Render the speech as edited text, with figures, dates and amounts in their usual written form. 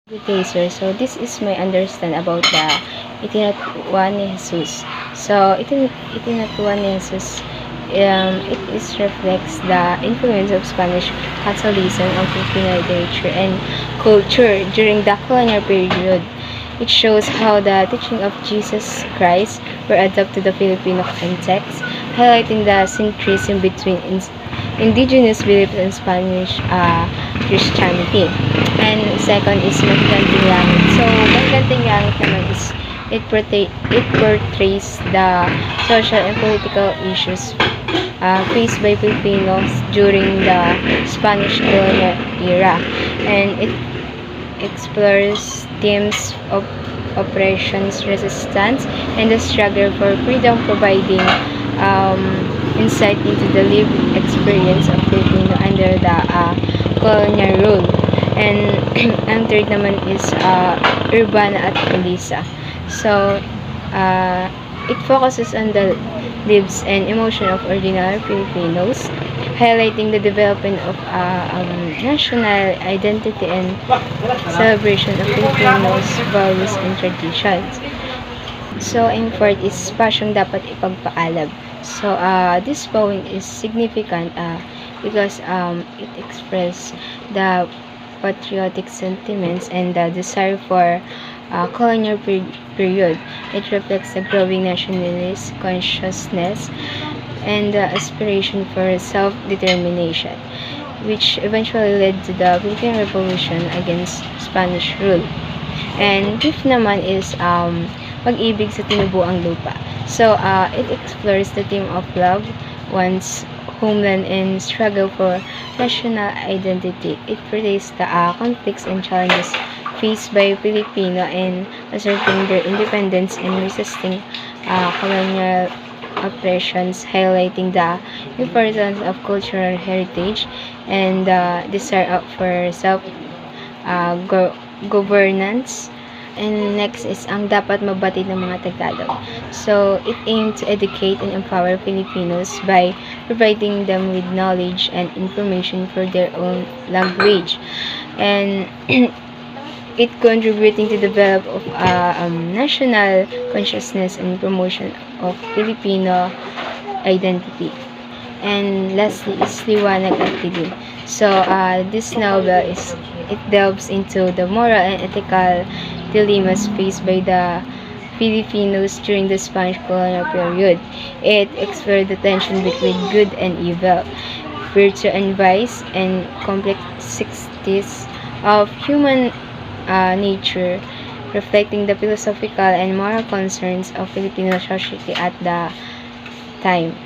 Good day, sir. So, this is my understand about the Itinatuan ni Jesus. So, Itinatuan ni Jesus, it is reflects the influence of Spanish Catholicism on Filipino literature and culture during the colonial period. It shows how the teaching of Jesus Christ were adapted to the Filipino context, highlighting the syncretism between indigenous beliefs and Spanish Christianity. And second is Magandang Langit. So, Magandang Langit naman is it portrays the social and political issues faced by Filipinos during the Spanish colonial era. And it explores themes of oppressions, resistance, and the struggle for freedom, providing insight into the lived experience of Filipino under the colonial rule. And ang third naman is Urbana at Elisa. So, it focuses on the lives and emotion of ordinary Filipinos, highlighting the development of national identity and celebration of Filipinos' values and traditions. So, ang fourth is Pasyong Dapat Ipagpaalab. So, this poem is significant because it expresses the patriotic sentiments and the desire for colonial period. It reflects the growing nationalist consciousness and the aspiration for self-determination, which eventually led to the Philippine Revolution against Spanish rule. And fifth naman is Pag-ibig sa Tinubuang Lupa. So, it explores the theme of love, one's homeland, and struggle for national identity. It portrays the conflicts and challenges faced by Filipino in asserting their independence and resisting colonial oppressions, highlighting the importance of cultural heritage and the desire for self-governance. And next is ang dapat mabatid ng mga Tagalog. So, it aims to educate and empower Filipinos by providing them with knowledge and information for their own language. And it contributing to develop of national consciousness and promotion of Filipino identity. And lastly is Liwanag at Dilim. So, this novel it delves into the moral and ethical dilemmas faced by the Filipinos during the Spanish colonial period. It explored the tension between good and evil, virtue and vice, and complexities of human nature, reflecting the philosophical and moral concerns of Filipino society at the time.